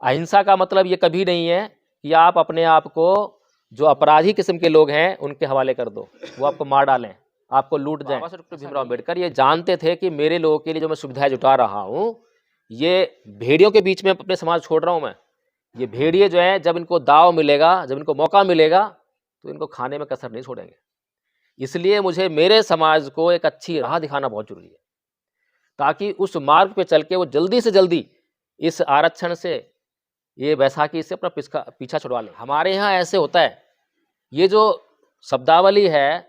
अहिंसा का मतलब ये कभी नहीं है कि आप अपने आप को जो अपराधी किस्म के लोग हैं उनके हवाले कर दो, वो आपको मार डालें, आपको लूट जाएं। बाबा साहब डॉक्टर भीमराव अम्बेडकर ये जानते थे कि मेरे लोगों के लिए जो मैं सुविधाएं जुटा रहा हूँ, ये भेड़ियों के बीच में अपने समाज छोड़ रहा हूँ मैं। ये भेड़िए जो हैं, जब इनको दाव मिलेगा, जब इनको मौका मिलेगा, तो इनको खाने में कसर नहीं छोड़ेंगे। इसलिए मुझे मेरे समाज को एक अच्छी राह दिखाना बहुत जरूरी है, ताकि उस मार्ग पे चल के वो जल्दी से जल्दी इस आरक्षण से, ये बैसाखी से अपना पीछा छुड़वा लें। हमारे यहाँ ऐसे होता है, ये जो शब्दावली है,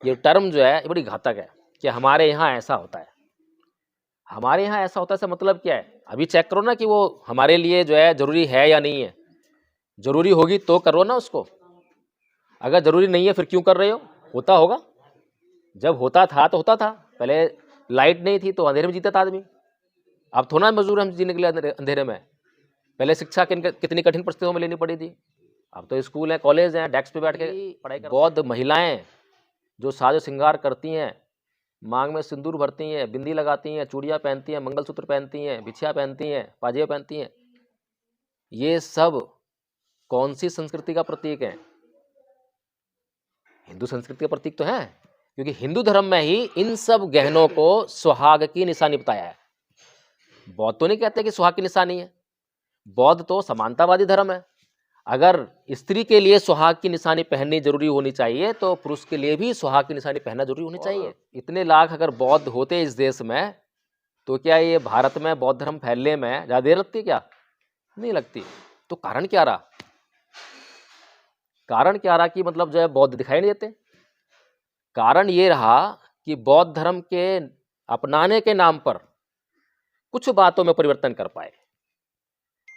ये टर्म जो है, ये बड़ी घातक है कि हमारे यहाँ ऐसा होता है। हमारे यहाँ ऐसा होता है इसका मतलब क्या है? अभी चेक करो ना कि वो हमारे लिए जो है जरूरी है या नहीं है। जरूरी होगी तो करो ना उसको, अगर जरूरी नहीं है फिर क्यों कर रहे हो? होता होगा, जब होता था तो होता था। पहले लाइट नहीं थी तो अंधेरे में जीता था आदमी, अब थोड़ा मजबूर हम जीने के लिए अंधेरे में। पहले शिक्षा कितनी कठिन परिस्थितियों में लेनी पड़ी थी, अब तो स्कूल है, कॉलेज हैं, डेस्क पे बैठ के पढ़ाई कर। बौद्ध महिलाएं जो साजो श्रृंगार करती हैं, मांग में सिंदूर भरती हैं, बिंदी लगाती हैं, चूड़ियाँ पहनती हैं, मंगलसूत्र पहनती हैं, बिछिया पहनती हैं, पाजेब पहनती हैं, ये सब कौन सी संस्कृति का प्रतीक है? हिंदू संस्कृति का प्रतीक तो है, क्योंकि हिंदू धर्म में ही इन सब गहनों को सुहाग की निशानी बताया है। बौद्ध तो नहीं कहते कि सुहाग की निशानी है, बौद्ध तो समानतावादी धर्म है। अगर स्त्री के लिए सुहाग की निशानी पहननी जरूरी होनी चाहिए तो पुरुष के लिए भी सुहाग की निशानी पहनना जरूरी होनी चाहिए। इतने लाख अगर बौद्ध होते इस देश में, तो क्या ये भारत में बौद्ध धर्म फैलने में ज़्यादा देर लगती? क्या नहीं लगती। तो कारण क्या रहा? कारण क्या रहा कि मतलब जो है बौद्ध दिखाई नहीं देते? कारण ये रहा कि बौद्ध धर्म के अपनाने के नाम पर कुछ बातों में परिवर्तन कर पाए,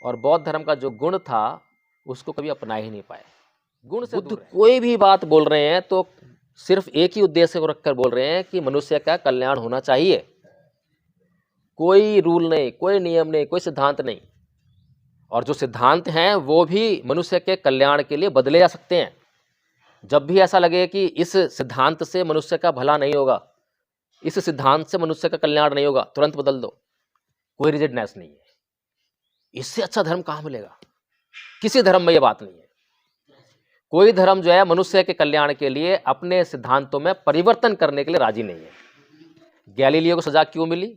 और बौद्ध धर्म का जो गुण था उसको कभी अपना ही नहीं पाए। गुण से बुद्ध कोई भी बात बोल रहे हैं तो सिर्फ एक ही उद्देश्य को रखकर बोल रहे हैं कि मनुष्य का कल्याण होना चाहिए। कोई रूल नहीं, कोई नियम नहीं, कोई सिद्धांत नहीं, और जो सिद्धांत हैं वो भी मनुष्य के कल्याण के लिए बदले जा सकते हैं। जब भी ऐसा लगे कि इस सिद्धांत से मनुष्य का भला नहीं होगा, इस सिद्धांत से मनुष्य का कल्याण नहीं होगा, तुरंत बदल दो, कोई रिजिडनेस नहीं है। इससे अच्छा धर्म कहाँ मिलेगा? किसी धर्म में ये बात नहीं है। कोई धर्म जो है मनुष्य के कल्याण के लिए अपने सिद्धांतों में परिवर्तन करने के लिए राजी नहीं है। गैलीलियो को सजा क्यों मिली?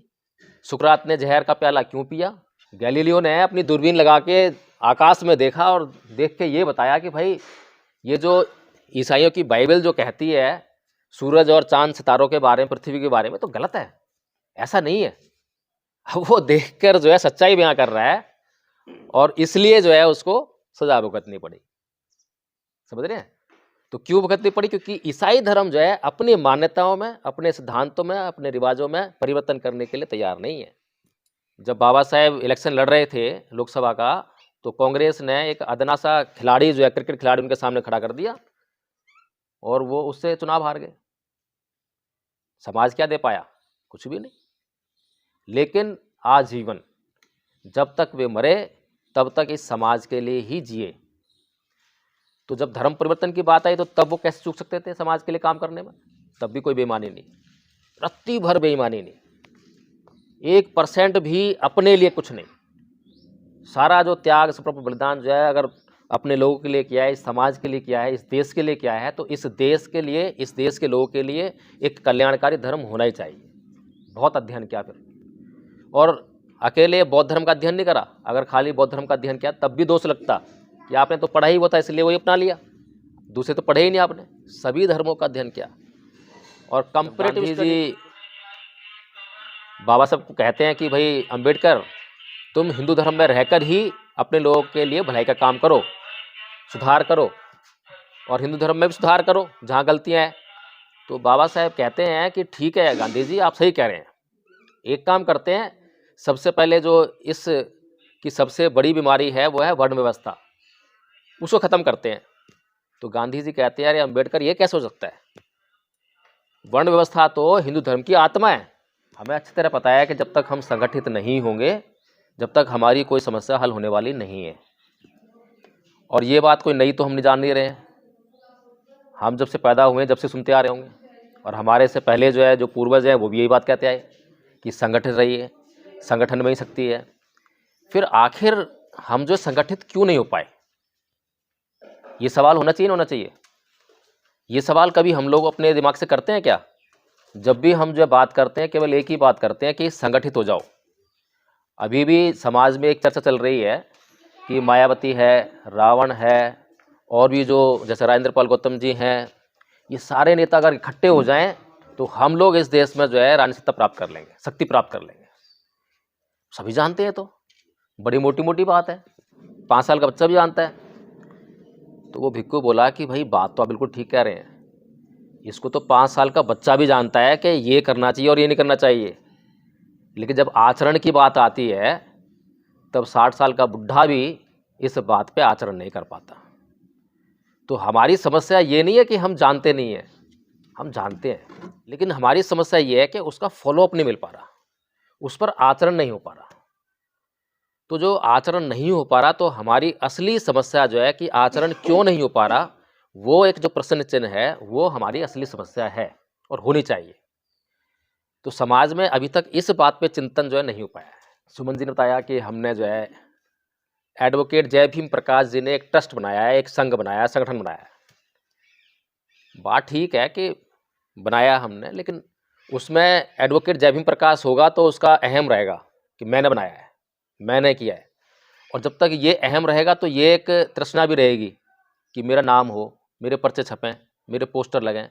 सुकरात ने जहर का प्याला क्यों पिया? गैलीलियो ने अपनी दूरबीन लगा के आकाश में देखा और देख के ये बताया कि भाई ये जो ईसाइयों की बाइबल जो कहती है सूरज और चांद सितारों के बारे में, पृथ्वी के बारे में, तो गलत है, ऐसा नहीं है। अब वो देखकर जो है सच्चाई बयां कर रहा है, और इसलिए जो है उसको सजा भुगतनी पड़ी। समझ रहे हैं? तो क्यों भुगतनी पड़ी? क्योंकि ईसाई धर्म जो है अपनी मान्यताओं में, अपने सिद्धांतों में, अपने रिवाजों में परिवर्तन करने के लिए तैयार नहीं है। जब बाबा साहेब इलेक्शन लड़ रहे थे लोकसभा का, तो कांग्रेस ने एक अदना सा खिलाड़ी जो है, क्रिकेट खिलाड़ी, उनके सामने खड़ा कर दिया और वो उससे चुनाव हार गए। समाज क्या दे पाया? कुछ भी नहीं। लेकिन आजीवन जब तक वे मरे तब तक इस समाज के लिए ही जिए। तो जब धर्म परिवर्तन की बात आई तो तब वो कैसे चूक सकते थे समाज के लिए काम करने में? तब भी कोई बेईमानी नहीं, रत्ती भर बेईमानी नहीं, 1% भी अपने लिए कुछ नहीं। सारा जो त्याग, समर्पण, बलिदान जो है अगर अपने लोगों के लिए किया है, इस समाज के लिए किया है, इस देश के लिए किया है, तो इस देश के लिए, इस देश के लोगों के लिए एक कल्याणकारी धर्म होना ही चाहिए। बहुत अध्ययन किया फिर, और अकेले बौद्ध धर्म का अध्ययन नहीं करा। अगर खाली बौद्ध धर्म का अध्ययन किया तब भी दोष लगता कि आपने तो पढ़ा ही हुआ था इसलिए वही अपना लिया, दूसरे तो पढ़े ही नहीं आपने। सभी धर्मों का अध्ययन किया। और कंपैरेटिव जी बाबा साहब को कहते हैं कि भाई अंबेडकर, तुम हिंदू धर्म में रहकर ही अपने लोगों के लिए भलाई का काम करो, सुधार करो, और हिंदू धर्म में भी सुधार करो जहाँ गलतियाँ हैं। तो बाबा साहब कहते हैं कि ठीक है गांधी जी, आप सही कह रहे हैं, एक काम करते हैं, सबसे पहले जो इस की सबसे बड़ी बीमारी है वो है वर्ण व्यवस्था, उसको ख़त्म करते हैं। तो गांधी जी कहते हैं अरे अंबेडकर, ये कैसे हो सकता है? वर्ण व्यवस्था तो हिंदू धर्म की आत्मा है। हमें अच्छी तरह पता है कि जब तक हम संगठित नहीं होंगे, जब तक हमारी कोई समस्या हल होने वाली नहीं है। और ये बात कोई नई तो हम नहीं जान नहीं रहे हैं, हम जब से पैदा हुए जब से सुनते आ रहे होंगे, और हमारे से पहले जो है जो पूर्वज हैं वो भी यही बात कहते आए कि संगठित रहिए, संगठन में ही शक्ति है। फिर आखिर हम जो संगठित क्यों नहीं हो पाए, ये सवाल होना चाहिए ना होना चाहिए? ये सवाल कभी हम लोग अपने दिमाग से करते हैं क्या? जब भी हम जो बात करते हैं केवल एक ही बात करते हैं कि संगठित हो जाओ। अभी भी समाज में एक चर्चा चल रही है कि मायावती है, रावण है, और भी जो जैसे राजेंद्र पाल गौतम जी हैं, ये सारे नेता अगर इकट्ठे हो जाएं तो हम लोग इस देश में जो है राजनीतिकता प्राप्त कर लेंगे, शक्ति प्राप्त कर लेंगे। सभी जानते हैं, तो बड़ी मोटी मोटी बात है, 5 साल का बच्चा भी जानता है। तो वो भिक्खू बोला कि भाई बात तो आप बिल्कुल ठीक कह रहे हैं, इसको तो 5 साल का बच्चा भी जानता है कि ये करना चाहिए और ये नहीं करना चाहिए, लेकिन जब आचरण की बात आती है तब 60 साल का बुढ़ा भी इस बात पे आचरण नहीं कर पाता। तो हमारी समस्या ये नहीं है कि हम जानते नहीं हैं, हम जानते हैं, लेकिन हमारी समस्या ये है कि उसका फॉलोअप नहीं मिल पा रहा, उस पर आचरण नहीं हो पा रहा। तो जो आचरण नहीं हो पा रहा, तो हमारी असली समस्या जो है कि आचरण क्यों नहीं हो पा रहा, वो एक जो प्रश्न चिन्ह है वो हमारी असली समस्या है और होनी चाहिए। तो समाज में अभी तक इस बात पे चिंतन जो है नहीं हो पाया है। सुमन जी ने बताया कि हमने जो है एडवोकेट जय भीम प्रकाश जी ने एक ट्रस्ट बनाया है, एक संघ बनाया है, संगठन बनाया है। बात ठीक है कि बनाया हमने, लेकिन उसमें एडवोकेट जय भीम प्रकाश होगा तो उसका अहम रहेगा कि मैंने बनाया है, मैंने किया है। और जब तक ये अहम रहेगा तो ये एक तृष्णा भी रहेगी कि मेरा नाम हो, मेरे पर्चे छपें, मेरे पोस्टर लगें।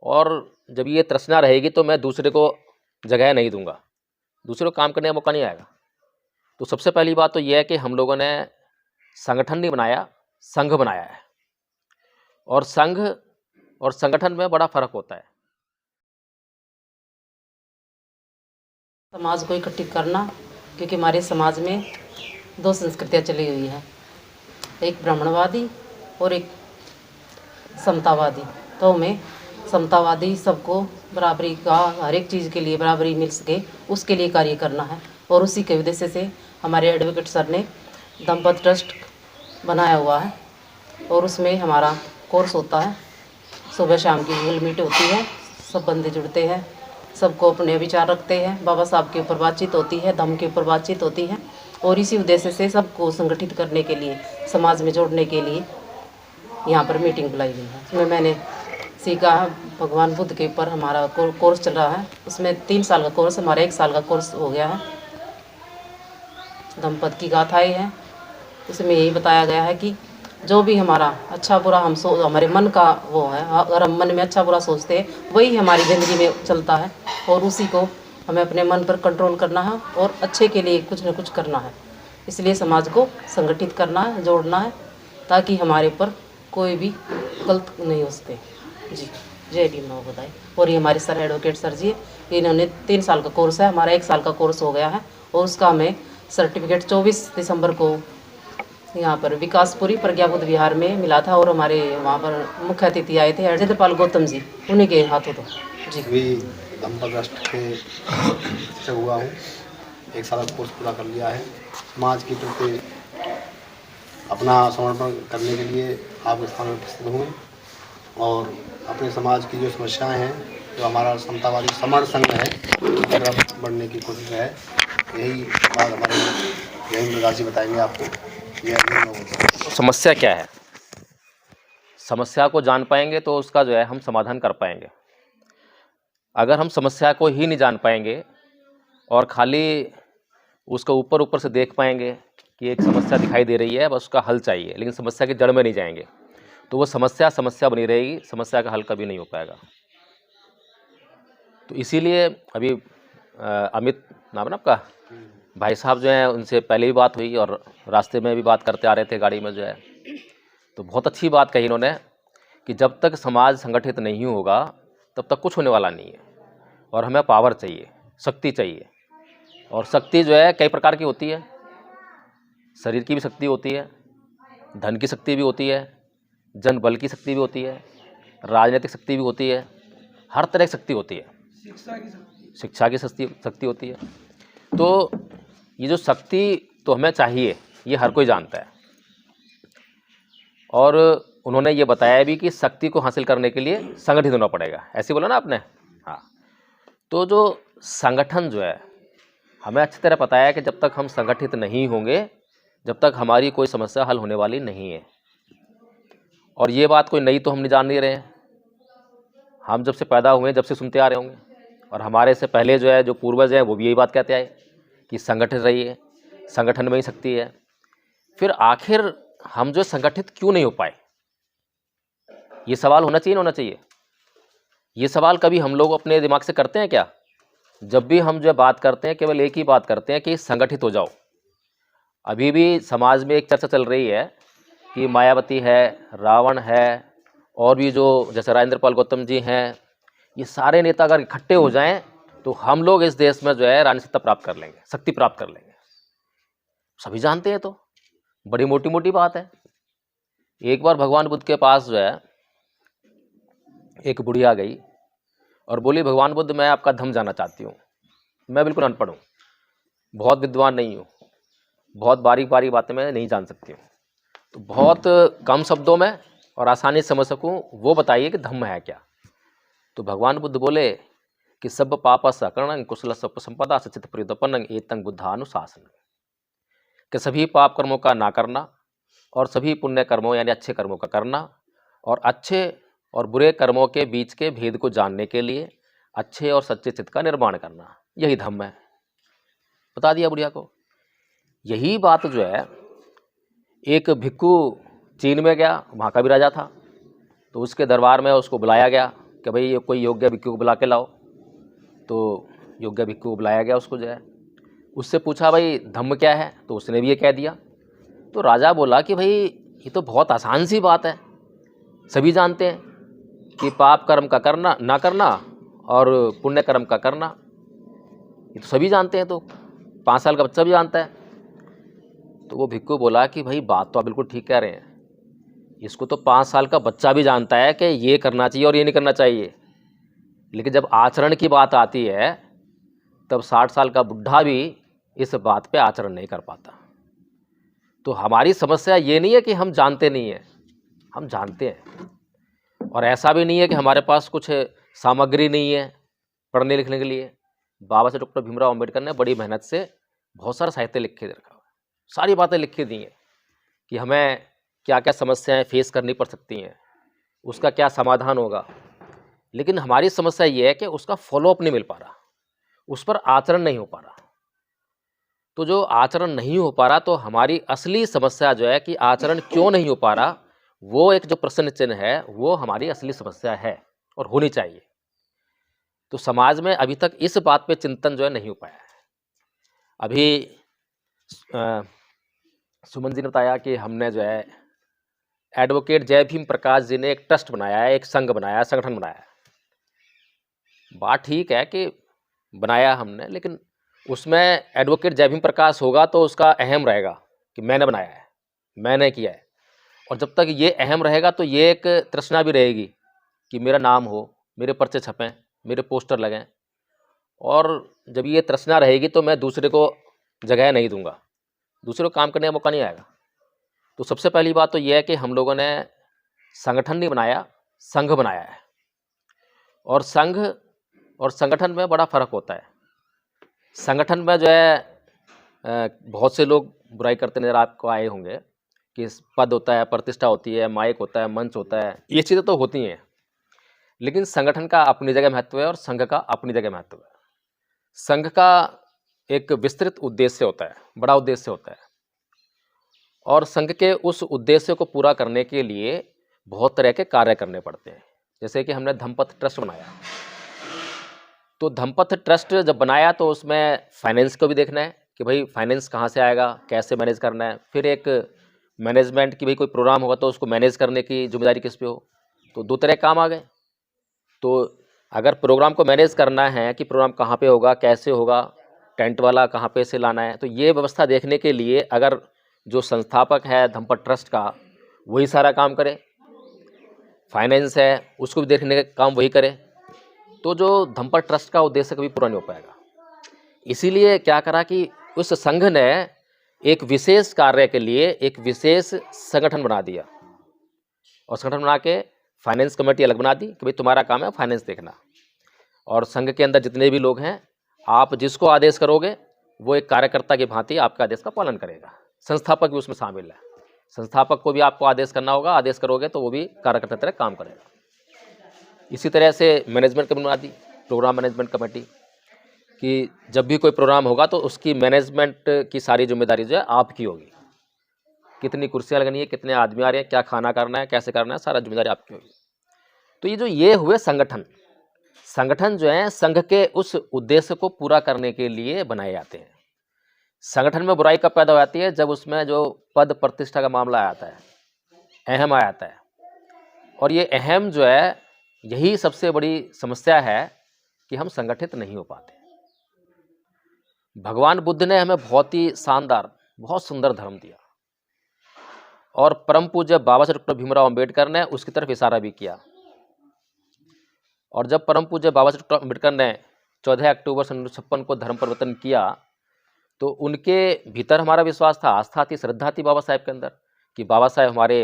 और जब ये तृष्णा रहेगी तो मैं दूसरे को जगह नहीं दूंगा, दूसरे को काम करने का मौका नहीं आएगा। तो सबसे पहली बात तो ये है कि हम लोगों ने संगठन नहीं बनाया, संघ बनाया है। और संघ और संगठन में बड़ा फर्क होता है। समाज को इकट्ठित करना, क्योंकि हमारे समाज में 2 संस्कृतियाँ चली हुई हैं, एक ब्राह्मणवादी और एक समतावादी। तो हमें समतावादी सबको बराबरी का, हर एक चीज़ के लिए बराबरी मिल सके, उसके लिए कार्य करना है। और उसी के उद्देश्य से हमारे एडवोकेट सर ने दंपत ट्रस्ट बनाया हुआ है, और उसमें हमारा कोर्स होता है, सुबह शाम की गूगल मीट होती है, सब बंदे जुड़ते हैं, सबको अपने विचार रखते हैं, बाबा साहब के ऊपर बातचीत होती है, धम्म के ऊपर बातचीत होती है। और इसी उद्देश्य से सबको संगठित करने के लिए, समाज में जोड़ने के लिए यहाँ पर मीटिंग बुलाई गई है। उसमें मैंने सीखा है, भगवान बुद्ध के ऊपर हमारा कोर्स चल रहा है। उसमें 3 साल का कोर्स, हमारा 1 साल का कोर्स हो गया है। दंपत की गाथाएँ हैं, उसमें यही बताया गया है कि जो भी हमारा अच्छा बुरा हमारे मन का वो है, अगर हम मन में अच्छा बुरा सोचते हैं वही हमारी ज़िंदगी में चलता है, और उसी को हमें अपने मन पर कंट्रोल करना है और अच्छे के लिए कुछ न कुछ करना है। इसलिए समाज को संगठित करना है, जोड़ना है, ताकि हमारे ऊपर कोई भी गलत नहीं हो सके। जी, जय भीम नमो बुद्धाय। और ये हमारे सर एडवोकेट सर जी, इन्होंने 3 साल का कोर्स है, हमारा 1 साल का कोर्स हो गया है, और उसका हमें सर्टिफिकेट 24 दिसंबर को यहाँ पर विकासपुरी प्रज्ञा बुद्ध विहार में मिला था। और हमारे वहाँ पर मुख्य अतिथि आए थे राजेंद्र पाल गौतम जी, उन्हीं के हाथों तो जी। भी दंपत ट्रस्ट के से हुआ हूँ, 1 साल का कोर्स पूरा कर लिया है। समाज के प्रति अपना समर्पण करने के लिए आपके स्थान में उपस्थित हूँ, और अपने समाज की जो समस्याएं हैं, जो हमारा समतावादी समर संघ है, उसकी तरफ बढ़ने की कोशिश है। यही बात हमारे जय प्रकाश जी बताएंगे आपको। समस्या क्या है? समस्या को जान पाएंगे तो उसका जो है हम समाधान कर पाएंगे। अगर हम समस्या को ही नहीं जान पाएंगे और खाली उसको ऊपर ऊपर से देख पाएंगे कि एक समस्या दिखाई दे रही है, बस उसका हल चाहिए, लेकिन समस्या की जड़ में नहीं जाएंगे, तो वो समस्या बनी रहेगी, समस्या का हल कभी नहीं हो पाएगा। तो इसीलिए अभी अमित नाम है ना आपका, भाई साहब जो हैं उनसे पहले भी बात हुई और रास्ते में भी बात करते आ रहे थे गाड़ी में जो है, तो बहुत अच्छी बात कही इन्होंने कि जब तक समाज संगठित नहीं होगा तब तक कुछ होने वाला नहीं है, और हमें पावर चाहिए, शक्ति चाहिए। और शक्ति जो है कई प्रकार की होती है, शरीर की भी शक्ति होती है, धन की शक्ति भी होती है, जन बल की शक्ति भी होती है, राजनीतिक शक्ति भी होती है, हर तरह की शक्ति होती है, शिक्षा की शक्ति होती है। तो ये जो शक्ति तो हमें चाहिए, ये हर कोई जानता है। और उन्होंने ये बताया भी कि शक्ति को हासिल करने के लिए संगठित होना पड़ेगा, ऐसे बोला ना आपने। हाँ, तो जो संगठन जो है, हमें अच्छी तरह पता है कि जब तक हम संगठित नहीं होंगे जब तक हमारी कोई समस्या हल होने वाली नहीं है। और ये बात कोई नई तो हम नहीं जान नहीं रहे हैं, हम जब से पैदा हुए हैं जब से सुनते आ रहे होंगे, और हमारे से पहले जो है जो पूर्वज हैं वो भी यही बात कहते आए कि संगठित रहिए, संगठन में ही शक्ति है। फिर आखिर हम जो संगठित क्यों नहीं हो पाए, ये सवाल होना चाहिए ना होना चाहिए? ये सवाल कभी हम लोग अपने दिमाग से करते हैं क्या? जब भी हम जो बात करते हैं केवल एक ही बात करते हैं कि संगठित हो जाओ। अभी भी समाज में एक चर्चा चल रही है कि मायावती है, रावण है, और भी जो जैसे राजेंद्र पाल गौतम जी हैं, ये सारे नेता अगर इकट्ठे हो जाएं तो हम लोग इस देश में जो है राजनीतिक सत्ता प्राप्त कर लेंगे, शक्ति प्राप्त कर लेंगे। सभी जानते हैं, तो बड़ी मोटी मोटी बात है। एक बार भगवान बुद्ध के पास जो है एक बुढ़िया गई और बोली, भगवान बुद्ध मैं आपका धम्म जानना चाहती हूँ, मैं बिल्कुल अनपढ़ हूँ, बहुत विद्वान नहीं हूँ, बहुत बारीक बारीक बातें मैं नहीं जान सकती हूँ, तो बहुत कम शब्दों में और आसानी से समझ सकूँ वो बताइए कि धम्म है क्या। तो भगवान बुद्ध बोले कि सब पाप सकरण कुशल सब संपदा सचित प्रियोदपन एतंग बुद्धानुशासन, कि सभी पाप कर्मों का ना करना और सभी पुण्य कर्मों यानी अच्छे कर्मों का करना, और अच्छे और बुरे कर्मों के बीच के भेद को जानने के लिए अच्छे और सच्चे चित्त का निर्माण करना, यही धम्म है। बता दिया बुढ़िया को। यही बात जो है, एक भिक्खु चीन में गया, वहाँ का भी राजा था, तो उसके दरबार में उसको बुलाया गया कि भाई ये कोई योग्य भिक्खु को बुला के लाओ। तो योग्य भिक्खु को बुलाया गया, उसको जो है उससे पूछा भाई धम्म क्या है, तो उसने भी ये कह दिया। तो राजा बोला कि भाई ये तो बहुत आसान सी बात है, सभी जानते हैं कि पाप कर्म का करना ना करना और पुण्य कर्म का करना, ये तो सभी जानते हैं, तो 5 साल का बच्चा भी जानता है। तो वो भिक्खु बोला कि भाई बात तो आप बिल्कुल ठीक कह रहे हैं, इसको तो 5 साल का बच्चा भी जानता है कि ये करना चाहिए और ये नहीं करना चाहिए, लेकिन जब आचरण की बात आती है तब 60 साल का बुढ़ा भी इस बात पे आचरण नहीं कर पाता। तो हमारी समस्या ये नहीं है कि हम जानते नहीं हैं, हम जानते हैं, और ऐसा भी नहीं है कि हमारे पास कुछ सामग्री नहीं है पढ़ने लिखने के लिए। बाबा साहब डॉक्टर भीमराव अम्बेडकर ने बड़ी मेहनत से बहुत सारा साहित्य लिख के रखा हुआ है, सारी बातें लिख के दी हैं कि हमें क्या क्या समस्याएं फेस करनी पड़ सकती हैं, उसका क्या समाधान होगा। लेकिन हमारी समस्या ये है कि उसका फॉलोअप नहीं मिल पा रहा, उस पर आचरण नहीं हो पा रहा। तो जो आचरण नहीं हो पा रहा, तो हमारी असली समस्या जो है कि आचरण क्यों नहीं हो पा रहा, वो एक जो प्रश्न चिन्ह है वो हमारी असली समस्या है और होनी चाहिए। तो समाज में अभी तक इस बात पे चिंतन जो है नहीं हो पाया है। अभी सुमन जी ने बताया कि हमने जो है एडवोकेट जय भीम प्रकाश जी ने एक ट्रस्ट बनाया है, एक संघ बनाया है, संगठन बनाया है। बात ठीक है कि बनाया हमने, लेकिन उसमें एडवोकेट जय भीम प्रकाश होगा तो उसका अहम रहेगा कि मैंने बनाया है, मैंने किया है। और जब तक ये अहम रहेगा तो ये एक तृष्णा भी रहेगी कि मेरा नाम हो, मेरे पर्चे छपें, मेरे पोस्टर लगें। और जब ये तृष्णा रहेगी तो मैं दूसरे को जगह नहीं दूंगा, दूसरे को काम करने का मौका नहीं आएगा। तो सबसे पहली बात तो ये है कि हम लोगों ने संगठन नहीं बनाया, संघ बनाया है। और संघ और संगठन में बड़ा फ़र्क होता है। संगठन में जो है बहुत से लोग बुराई करते नजर आपको आए होंगे कि पद होता है, प्रतिष्ठा होती है, माइक होता है, मंच होता है, ये चीज़ें तो होती हैं, लेकिन संगठन का अपनी जगह महत्व है और संघ का अपनी जगह महत्व है। संघ का एक विस्तृत उद्देश्य होता है, बड़ा उद्देश्य होता है, और संघ के उस उद्देश्य को पूरा करने के लिए बहुत तरह के कार्य करने पड़ते हैं। जैसे कि हमने धम्मपथ ट्रस्ट बनाया, तो धम्मपथ ट्रस्ट जब बनाया तो उसमें फाइनेंस को भी देखना है कि भाई फाइनेंस कहाँ से आएगा, कैसे मैनेज करना है। फिर एक मैनेजमेंट की, भाई कोई प्रोग्राम होगा तो उसको मैनेज करने की जिम्मेदारी किस पे हो। तो 2 तरह काम आ गए। तो अगर प्रोग्राम को मैनेज करना है कि प्रोग्राम कहाँ पे होगा, कैसे होगा, टेंट वाला कहाँ पे से लाना है, तो ये व्यवस्था देखने के लिए अगर जो संस्थापक है धम्मपथ ट्रस्ट का वही सारा काम करे, फाइनेंस है उसको भी देखने का काम वही करे, तो जो धम्मपथ ट्रस्ट का उद्देश्य कभी पूरा नहीं हो पाएगा। इसीलिए क्या करा कि उस संघ ने एक विशेष कार्य के लिए एक विशेष संगठन बना दिया, और संगठन बना के फाइनेंस कमेटी अलग बना दी कि भाई तुम्हारा काम है फाइनेंस देखना, और संघ के अंदर जितने भी लोग हैं आप जिसको आदेश करोगे वो एक कार्यकर्ता की भांति आपके आदेश का पालन करेगा। संस्थापक भी उसमें शामिल है। संस्थापक को भी आपको आदेश करना होगा, आदेश करोगे तो वो भी कार्यकर्ता की तरह काम करेगा। इसी तरह से मैनेजमेंट कमेटी बना दी, प्रोग्राम मैनेजमेंट कमेटी, कि जब भी कोई प्रोग्राम होगा तो उसकी मैनेजमेंट की सारी जिम्मेदारी जो है आपकी होगी। कितनी कुर्सियाँ लगनी है, कितने आदमी आ रहे हैं, क्या खाना करना है, कैसे करना है, सारा जिम्मेदारी आपकी होगी। तो ये हुए संगठन। संगठन जो है संघ के उस उद्देश्य को पूरा करने के लिए बनाए जाते हैं। संगठन में बुराई कब पैदा हो जाती है? जब उसमें जो पद प्रतिष्ठा का मामला आ जाता है, अहम आ जाता है। और ये अहम जो है, यही सबसे बड़ी समस्या है कि हम संगठित नहीं हो पाते। भगवान बुद्ध ने हमें बहुत ही शानदार, बहुत सुंदर धर्म दिया, और परम पूज्य बाबा साहेब डॉक्टर भीमराव अंबेडकर ने उसकी तरफ इशारा भी किया। और जब परम पूज्य बाबा साहेब डॉक्टर अंबेडकर ने 14 अक्टूबर 1956 को धर्म परिवर्तन किया, तो उनके भीतर हमारा विश्वास था, आस्था थी, श्रद्धा थी बाबा साहेब के अंदर, कि बाबा साहेब हमारे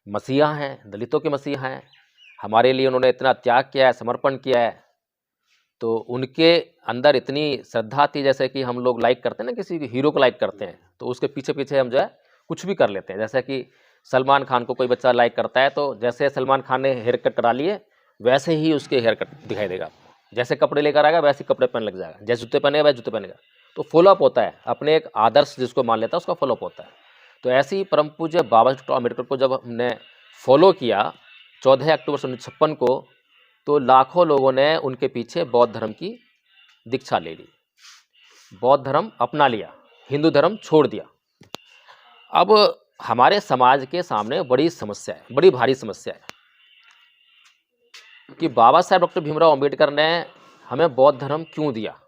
मसीहा हैं, दलितों के मसीहा हैं, हमारे लिए उन्होंने इतना त्याग किया है, समर्पण किया है। तो उनके अंदर इतनी श्रद्धा थी, जैसे कि हम लोग लाइक करते हैं ना, किसी हीरो को लाइक करते हैं, तो उसके पीछे पीछे हम जो है कुछ भी कर लेते हैं। जैसे कि सलमान खान को कोई बच्चा लाइक करता है, तो जैसे सलमान खान ने हेयर कट करा लिए, वैसे ही उसके हेयर कट दिखाई देगा आपको। जैसे कपड़े लेकर आएगा वैसे कपड़े पहन लग जाएगा, जैसे जूते पहनेगा वैसे जूते पहनेगा। तो फॉलोअप होता है, अपने एक आदर्श जिसको मान लेता है उसका फॉलोअप होता है। तो ऐसे ही परम पूज्य बाबा डॉक्टर अम्बेडकर को जब हमने फॉलो किया 14 अक्टूबर 1956 को, तो लाखों लोगों ने उनके पीछे बौद्ध धर्म की दीक्षा ले ली, बौद्ध धर्म अपना लिया, हिंदू धर्म छोड़ दिया। अब हमारे समाज के सामने बड़ी समस्या है, बड़ी भारी समस्या है कि बाबा साहेब डॉक्टर भीमराव अंबेडकर ने हमें बौद्ध धर्म क्यों दिया,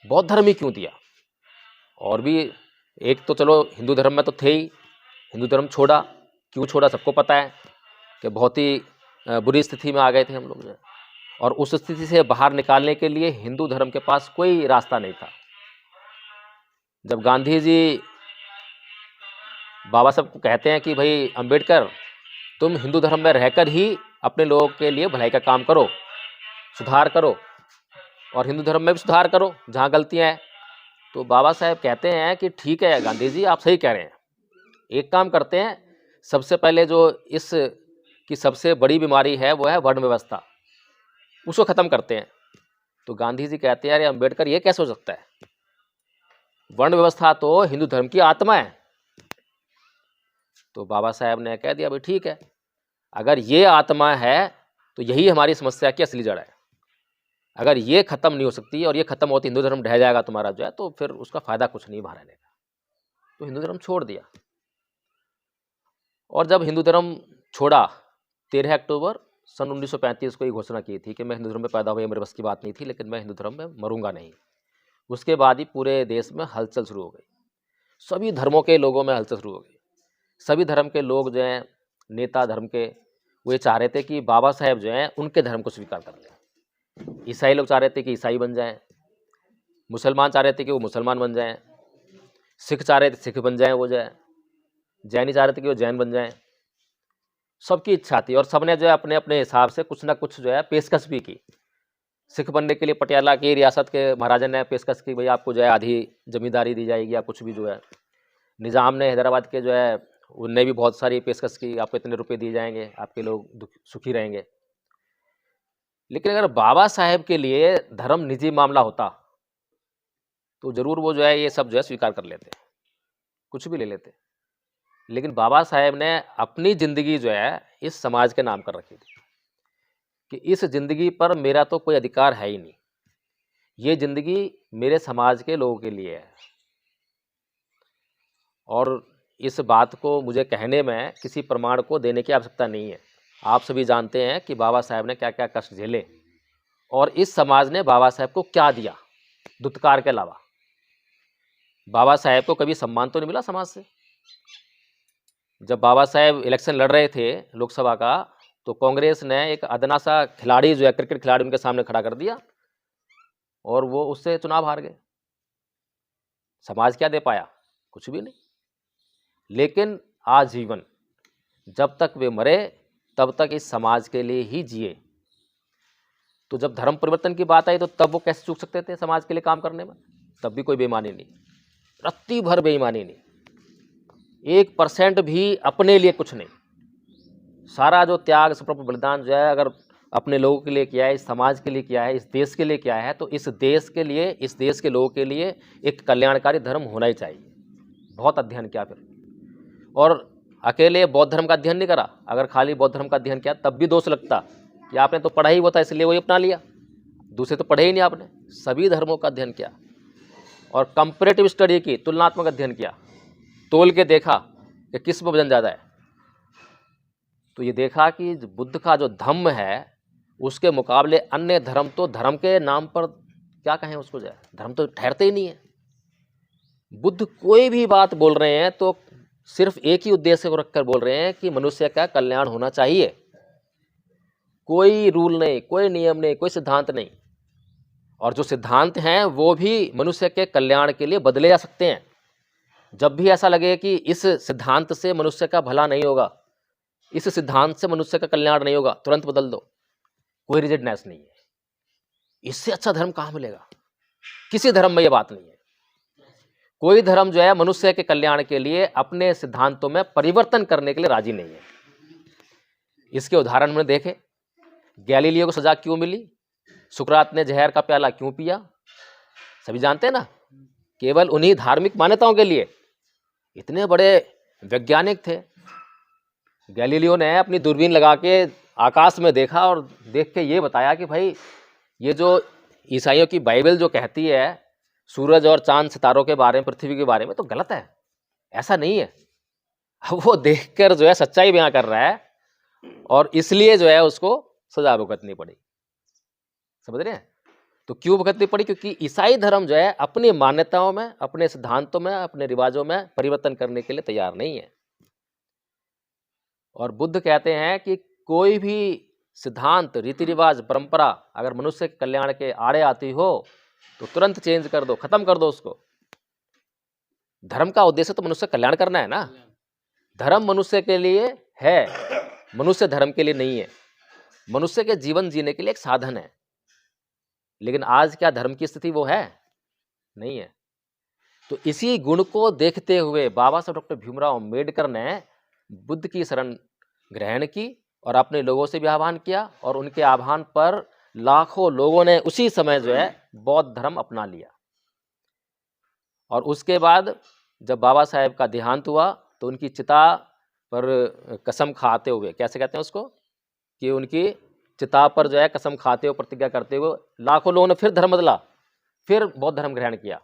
बौद्ध धर्म ही क्यों दिया। और भी एक तो चलो हिंदू धर्म में तो थे ही, हिंदू धर्म छोड़ा, क्यों छोड़ा सबको पता है कि बहुत ही बुरी स्थिति में आ गए थे हम लोग जो, और उस स्थिति से बाहर निकालने के लिए हिंदू धर्म के पास कोई रास्ता नहीं था। जब गांधी जी बाबा साहब को कहते हैं कि भाई अंबेडकर, तुम हिंदू धर्म में रहकर ही अपने लोगों के लिए भलाई का काम करो, सुधार करो, और हिंदू धर्म में भी सुधार करो जहाँ गलतियाँ हैं। तो बाबा साहेब कहते हैं कि ठीक है गांधी जी, आप सही कह रहे हैं, एक काम करते हैं, सबसे पहले जो इस की सबसे बड़ी बीमारी है वो है वर्ण व्यवस्था, उसको ख़त्म करते हैं। तो गांधी जी कहते हैं अरे अंबेडकर, ये कैसे हो सकता है, वर्ण व्यवस्था तो हिंदू धर्म की आत्मा है। तो बाबा साहेब ने कह दिया भाई ठीक है, अगर ये आत्मा है तो यही हमारी समस्या की असली जड़ है। अगर ये ख़त्म नहीं हो सकती और ये ख़त्म होती हिंदू धर्म ढह जाएगा तुम्हारा जो है, तो फिर उसका फ़ायदा कुछ नहीं वहाँ रहने का। तो हिंदू धर्म छोड़ दिया। और जब हिंदू धर्म छोड़ा, 13 अक्टूबर सन 1935 को ये घोषणा की थी कि मैं हिंदू धर्म में पैदा हुआ, मेरे बस की बात नहीं थी, लेकिन मैं हिंदू धर्म में मरूंगा नहीं। उसके बाद ही पूरे देश में हलचल शुरू हो गई, सभी धर्मों के लोगों में हलचल शुरू हो गई। सभी धर्म के लोग जो हैं, नेता धर्म के, वो ये चाह रहे थे कि बाबा साहेब जो हैं उनके धर्म को स्वीकार कर लें। ईसाई लोग चाह रहे थे कि ईसाई बन जाएं, मुसलमान चाह रहे थे कि वो मुसलमान बन जाएं, सिख चाह रहे थे सिख बन जाएं वो जो है, जैनी चाह रहे थे कि वो जैन बन जाएं। सबकी इच्छा थी और सबने जो है अपने अपने हिसाब से कुछ ना कुछ जो है पेशकश भी की। सिख बनने के लिए पटियाला की रियासत के महाराजा ने पेशकश की, भाई आपको जो है आधी जमींदारी दी जाएगी या कुछ भी जो है। निज़ाम ने हैदराबाद के जो है उनने भी बहुत सारी पेशकश की, आपको इतने रुपए दिए जाएंगे, आपके लोग सुखी रहेंगे। लेकिन अगर बाबा साहेब के लिए धर्म निजी मामला होता तो ज़रूर वो जो है ये सब जो है स्वीकार कर लेते, कुछ भी ले लेते। लेकिन बाबा साहेब ने अपनी ज़िंदगी जो है इस समाज के नाम कर रखी थी कि इस ज़िंदगी पर मेरा तो कोई अधिकार है ही नहीं, ये ज़िंदगी मेरे समाज के लोगों के लिए है। और इस बात को मुझे कहने में किसी प्रमाण को देने की आवश्यकता नहीं है। आप सभी जानते हैं कि बाबा साहेब ने क्या क्या कष्ट झेले और इस समाज ने बाबा साहेब को क्या दिया दुत्कार के अलावा। बाबा साहेब को कभी सम्मान तो नहीं मिला समाज से। जब बाबा साहेब इलेक्शन लड़ रहे थे लोकसभा का, तो कांग्रेस ने एक अदना सा खिलाड़ी जो है, क्रिकेट खिलाड़ी, उनके सामने खड़ा कर दिया और वो उससे चुनाव हार गए। समाज क्या दे पाया? कुछ भी नहीं। लेकिन आजीवन जब तक वे मरे तब तक इस समाज के लिए ही जिए। तो जब धर्म परिवर्तन की बात आई तो तब वो कैसे चूक सकते थे समाज के लिए काम करने में? तब भी कोई बेईमानी नहीं, रत्ती भर बेईमानी नहीं। 1% भी अपने लिए कुछ नहीं। सारा जो त्याग, समर्पण, बलिदान जो है अगर अपने लोगों के लिए किया है, इस समाज के लिए किया है, इस देश के लिए किया है, तो इस देश के लिए, इस देश के लोगों के लिए एक कल्याणकारी धर्म होना ही चाहिए। बहुत अध्ययन किया फिर, और अकेले बौद्ध धर्म का अध्ययन नहीं करा। अगर खाली बौद्ध धर्म का अध्ययन किया तब भी दोष लगता कि आपने तो पढ़ा ही वो था इसलिए वही अपना लिया, दूसरे तो पढ़े ही नहीं आपने। सभी धर्मों का अध्ययन किया और कंपैरेटिव स्टडी की, तुलनात्मक अध्ययन किया, तोल के देखा कि किस में वजन ज़्यादा है। तो ये देखा कि बुद्ध का जो धम्म है उसके मुकाबले अन्य धर्म तो धर्म के नाम पर क्या कहें उसको, जाए धर्म तो ठहरते ही नहीं है। बुद्ध कोई भी बात बोल रहे हैं तो सिर्फ एक ही उद्देश्य को रखकर बोल रहे हैं कि मनुष्य का कल्याण होना चाहिए। कोई रूल नहीं, कोई नियम नहीं, कोई सिद्धांत नहीं। और जो सिद्धांत हैं वो भी मनुष्य के कल्याण के लिए बदले जा सकते हैं। जब भी ऐसा लगे कि इस सिद्धांत से मनुष्य का भला नहीं होगा, इस सिद्धांत से मनुष्य का कल्याण नहीं होगा, तुरंत बदल दो। कोई रिजिडनेस नहीं है। इससे अच्छा धर्म कहाँ मिलेगा? किसी धर्म में ये बात नहीं है। कोई धर्म जो है मनुष्य के कल्याण के लिए अपने सिद्धांतों में परिवर्तन करने के लिए राजी नहीं है। इसके उदाहरण में देखें, गैलीलियो को सजा क्यों मिली, सुकरात ने जहर का प्याला क्यों पिया, सभी जानते हैं ना। केवल उन्हीं धार्मिक मान्यताओं के लिए। इतने बड़े वैज्ञानिक थे। गैलीलियो ने अपनी दूरबीन लगा के आकाश में देखा और देख के ये बताया कि भाई ये जो ईसाइयों की बाइबल जो कहती है सूरज और चांद सितारों के बारे में, पृथ्वी के बारे में, तो गलत है, ऐसा नहीं है। अब वो देखकर जो है सच्चाई बयां कर रहा है और इसलिए जो है उसको सजा भुगतनी पड़ी। समझ रहे हैं? तो क्यों भुगतनी पड़ी? क्योंकि ईसाई धर्म जो है अपनी मान्यताओं में, अपने सिद्धांतों में, अपने रिवाजों में परिवर्तन करने के लिए तैयार नहीं है। और बुद्ध कहते हैं कि कोई भी सिद्धांत, रीति रिवाज, परंपरा अगर मनुष्य के कल्याण के आड़े आती हो तो तुरंत चेंज कर दो, खत्म कर दो उसको। धर्म का उद्देश्य तो मनुष्य कल्याण करना है ना। धर्म मनुष्य के लिए है, मनुष्य धर्म के लिए नहीं है। मनुष्य के जीवन जीने के लिए एक साधन है। लेकिन आज क्या धर्म की स्थिति वो है? नहीं है। तो इसी गुण को देखते हुए बाबा साहब डॉक्टर भीमराव अम्बेडकर ने बुद्ध की शरण ग्रहण की और अपने लोगों से भी आह्वान किया, और उनके आह्वान पर लाखों लोगों ने उसी समय जो है बौद्ध धर्म अपना लिया। और उसके बाद जब बाबा साहेब का देहांत हुआ तो उनकी चिता पर कसम खाते हुए, कैसे कहते हैं उसको, कि उनकी चिता पर जो है कसम खाते हुए, प्रतिज्ञा करते हुए लाखों लोगों ने फिर धर्म बदला, फिर बौद्ध धर्म ग्रहण किया।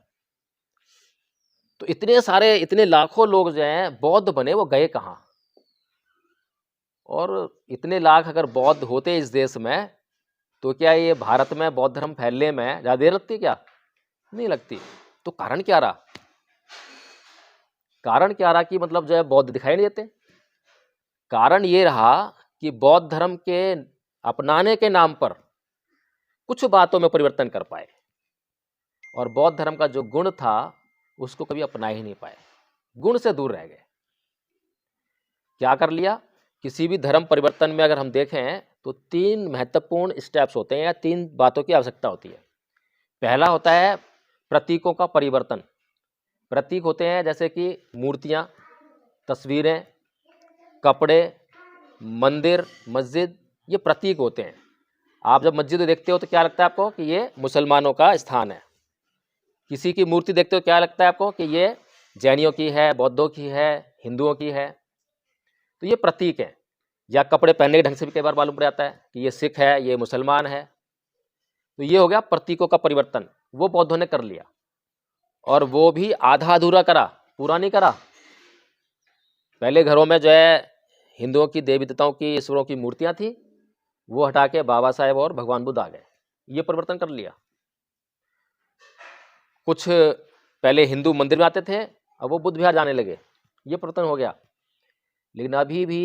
तो इतने सारे, इतने लाखों लोग जो हैं बौद्ध बने, वो गए कहाँ? और इतने लाख अगर बौद्ध होते इस देश में तो क्या ये भारत में बौद्ध धर्म फैलने में ज़्यादा देर लगती? क्या नहीं लगती। तो कारण क्या रहा? कारण क्या रहा कि मतलब जो है बौद्ध दिखाई नहीं देते? कारण ये रहा कि बौद्ध धर्म के अपनाने के नाम पर कुछ बातों में परिवर्तन कर पाए और बौद्ध धर्म का जो गुण था उसको कभी अपना ही नहीं पाए, गुण से दूर रह गए। क्या कर लिया? किसी भी धर्म परिवर्तन में अगर हम देखें तो 3 महत्वपूर्ण स्टेप्स होते हैं या 3 बातों की आवश्यकता होती है। पहला होता है प्रतीकों का परिवर्तन। प्रतीक होते हैं जैसे कि मूर्तियाँ, तस्वीरें, कपड़े, मंदिर, मस्जिद, ये प्रतीक होते हैं। आप जब मस्जिद देखते हो तो क्या लगता है आपको कि ये मुसलमानों का स्थान है। किसी की मूर्ति देखते हो क्या लगता है आपको कि ये जैनियों की है, बौद्धों की है, हिंदुओं की है। तो ये प्रतीक है। या कपड़े पहनने के ढंग से भी कई बार मालूम पड़ जाता है कि ये सिख है, ये मुसलमान है। तो ये हो गया प्रतीकों का परिवर्तन। वो बौद्धों ने कर लिया और वो भी आधा अधूरा करा, पूरा नहीं करा। पहले घरों में जो है हिंदुओं की देवी देवताओं की, ईश्वरों की मूर्तियां थी, वो हटा के बाबा साहेब और भगवान बुद्ध आ गए। ये परिवर्तन कर लिया। कुछ पहले हिंदू मंदिर में आते थे, अब वो बुद्ध विहार जाने लगे, ये परिवर्तन हो गया। लेकिन अभी भी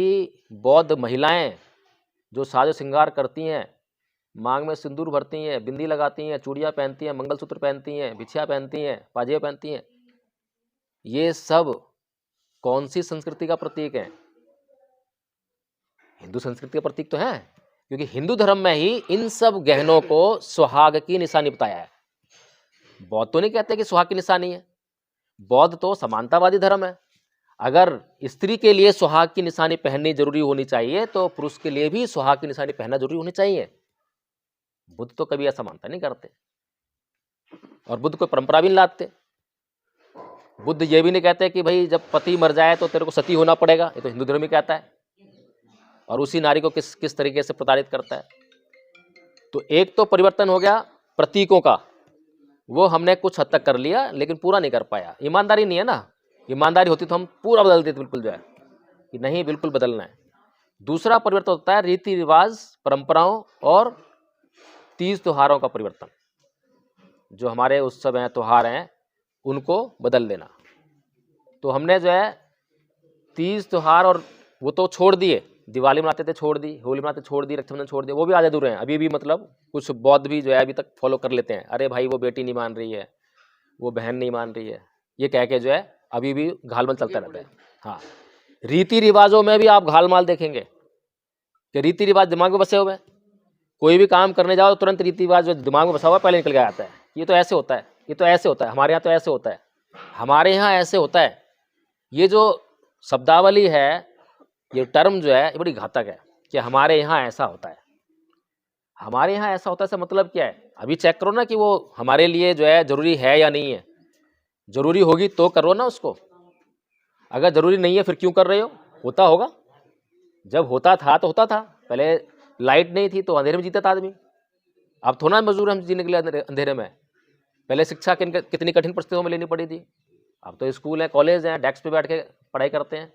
बौद्ध महिलाएं जो साजो श्रृंगार करती हैं, मांग में सिंदूर भरती हैं, बिंदी लगाती हैं, चूड़ियाँ पहनती हैं, मंगलसूत्र पहनती हैं, बिछिया पहनती हैं, पाजेब पहनती हैं, ये सब कौन सी संस्कृति का प्रतीक है? हिंदू संस्कृति का प्रतीक तो है, क्योंकि हिंदू धर्म में ही इन सब गहनों को सुहाग की निशानी बताया है। बौद्ध तो नहीं कहते कि सुहाग की निशानी है। बौद्ध तो समानतावादी धर्म है। अगर स्त्री के लिए सुहाग की निशानी पहननी जरूरी होनी चाहिए तो पुरुष के लिए भी सुहाग की निशानी पहनना जरूरी होनी चाहिए। बुद्ध तो कभी ऐसा मानता नहीं करते, और बुद्ध कोई परंपरा भी नहीं लाते। बुद्ध ये भी नहीं कहते कि भाई जब पति मर जाए तो तेरे को सती होना पड़ेगा, ये तो हिंदू धर्म ही कहता है, और उसी नारी को किस तरीके से प्रताड़ित करता है। तो एक तो परिवर्तन हो गया प्रतीकों का, वो हमने कुछ हद तक कर लिया लेकिन पूरा नहीं कर पाया। ईमानदारी नहीं है ना, ईमानदारी होती तो हम पूरा बदल देते बिल्कुल, जो है कि नहीं बिल्कुल बदलना है। दूसरा परिवर्तन होता है रीति रिवाज, परंपराओं और तीज त्योहारों का परिवर्तन। जो हमारे उत्सव हैं, त्योहार हैं, उनको बदल देना। तो हमने जो है तीज त्योहार और वो तो छोड़ दिए, दिवाली मनाते थे छोड़ दी, होली मनाते छोड़ दी, रक्षाबंधन छोड़ दिया, वो भी आधे अधूरे हैं अभी भी। मतलब कुछ बौद्ध भी जो है अभी तक फॉलो कर लेते हैं, अरे भाई वो बेटी नहीं मान रही है, वो बहन नहीं मान रही है, ये कह के जो है अभी भी घालमल चलता रहता है। हाँ, रीति रिवाजों में भी आप घालमाल देखेंगे कि रीति रिवाज दिमाग में बसे हुए हैं। कोई भी काम करने जाओ तो तुरंत रीति रिवाज जो दिमाग में बसा हुआ पहले निकल के आता है, ये तो ऐसे होता है, ये तो ऐसे होता है, हमारे यहाँ तो ऐसे होता है, हमारे यहाँ ऐसे होता है। ये जो शब्दावली है, ये टर्म जो है ये बड़ी घातक है कि हमारे यहाँ ऐसा होता है। हमारे यहाँ ऐसा होता है, इसका मतलब क्या है? अभी चेक करो ना कि वो हमारे लिए जो है जरूरी है या नहीं है। जरूरी होगी तो करो ना उसको, अगर जरूरी नहीं है फिर क्यों कर रहे हो? होता होगा, जब होता था तो होता था। पहले लाइट नहीं थी तो अंधेरे में जीता था आदमी, अब थोड़ा मजबूर हम जीने के लिए अंधेरे में। पहले शिक्षा कितनी कठिन परिस्थितियों में लेनी पड़ी थी, अब तो स्कूल है, कॉलेज हैं, डेस्क पे बैठ के पढ़ाई करते हैं।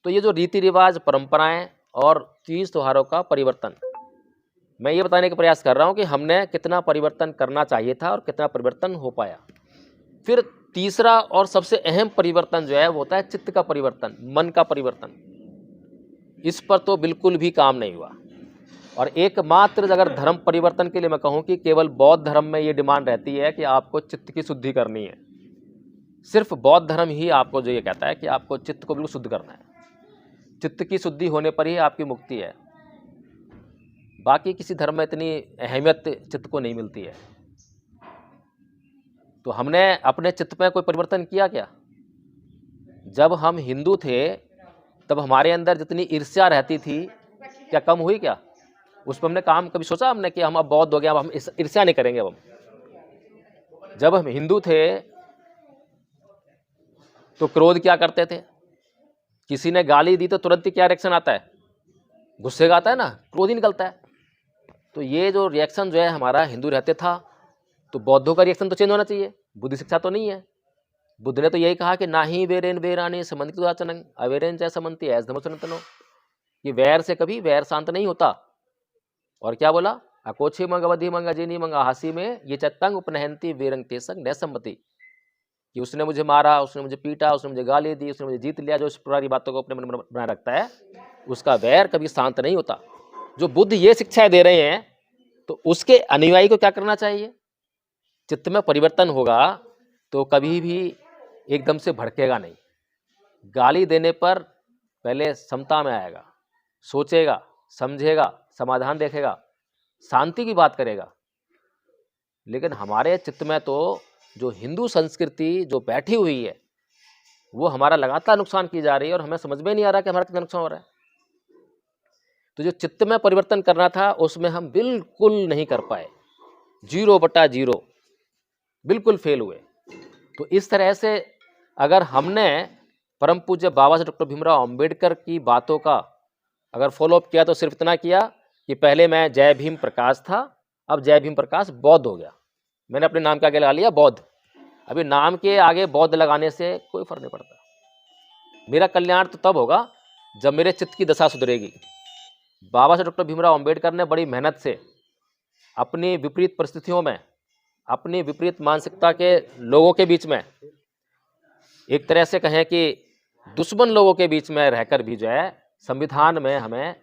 तो ये जो रीति रिवाज, परंपराएं और तीज त्योहारों का परिवर्तन, मैं ये बताने का प्रयास कर रहा हूँ कि हमने कितना परिवर्तन करना चाहिए था और कितना परिवर्तन हो पाया। फिर तीसरा और सबसे अहम परिवर्तन जो है वो होता है चित्त का परिवर्तन, मन का परिवर्तन। इस पर तो बिल्कुल भी काम नहीं हुआ। और एकमात्र अगर धर्म परिवर्तन के लिए मैं कहूँ कि केवल बौद्ध धर्म में ये डिमांड रहती है कि आपको चित्त की शुद्धि करनी है। सिर्फ बौद्ध धर्म ही आपको जो ये कहता है कि आपको चित्त को बिल्कुल शुद्ध करना है, चित्त की शुद्धि होने पर ही आपकी मुक्ति है। बाकी किसी धर्म में इतनी अहमियत चित्त को नहीं मिलती है। तो हमने अपने चित्त में कोई परिवर्तन किया क्या? जब हम हिंदू थे तब हमारे अंदर जितनी ईर्ष्या रहती थी क्या कम हुई क्या? उस पर हमने काम कभी सोचा हमने कि हम अब बौद्ध हो गए, अब हम ईर्ष्या नहीं करेंगे। अब जब हम हिंदू थे तो क्रोध क्या करते थे? किसी ने गाली दी तो तुरंत ही क्या रिएक्शन आता है? गुस्से का आता है ना, क्रोध ही निकलता है। तो ये जो रिएक्शन जो है हमारा हिंदू रहते था, तो बौद्धों का रिएक्शन तो चेंज होना चाहिए। बुद्ध शिक्षा तो नहीं है। बुद्ध ने तो यही कहा कि ना ही वेरेन वेरानी समन्ति आचरण अवेरेन जय समन्ति ऐस धर्मो। ये वैर से कभी वैर शांत नहीं होता। और क्या बोला? अकोछे मंग अवधि मंग अजिनी मंग हासी में ये चतंग उपनहंती वेरंग तेसंग नैसम्मति, कि उसने मुझे मारा, उसने मुझे पीटा, उसने मुझे गाली दी, उसने मुझे जीत लिया। जो इस पुरानी बातों को अपने मन में बनाए रखता है उसका वैर कभी शांत नहीं होता। जो बुद्ध ये शिक्षाएं दे रहे हैं तो उसके अनुयायी को क्या करना चाहिए? चित्त में परिवर्तन होगा तो कभी भी एकदम से भड़केगा नहीं। गाली देने पर पहले समता में आएगा, सोचेगा, समझेगा, समाधान देखेगा, शांति की बात करेगा। लेकिन हमारे चित्त में तो जो हिंदू संस्कृति जो बैठी हुई है वो हमारा लगातार नुकसान की जा रही है और हमें समझ में नहीं आ रहा कि हमारा कितना नुकसान हो रहा है। तो जो चित्त में परिवर्तन करना था उसमें हम बिल्कुल नहीं कर पाए, 0/0 बिल्कुल फेल हुए। तो इस तरह से अगर हमने परम पूज्य बाबा साहब डॉक्टर भीमराव अंबेडकर की बातों का अगर फॉलोअप किया तो सिर्फ इतना किया कि पहले मैं जय भीम प्रकाश था, अब जय भीम प्रकाश बौद्ध हो गया। मैंने अपने नाम के आगे लगा लिया बौद्ध। अभी नाम के आगे बौद्ध लगाने से कोई फर्क नहीं पड़ता। मेरा कल्याण तो तब होगा जब मेरे चित्त की दशा सुधरेगी। बाबा साहब डॉक्टर भीमराव अंबेडकर ने बड़ी मेहनत से अपनी विपरीत परिस्थितियों में, अपनी विपरीत मानसिकता के लोगों के बीच में, एक तरह से कहें कि दुश्मन लोगों के बीच में रहकर भी जो है संविधान में हमें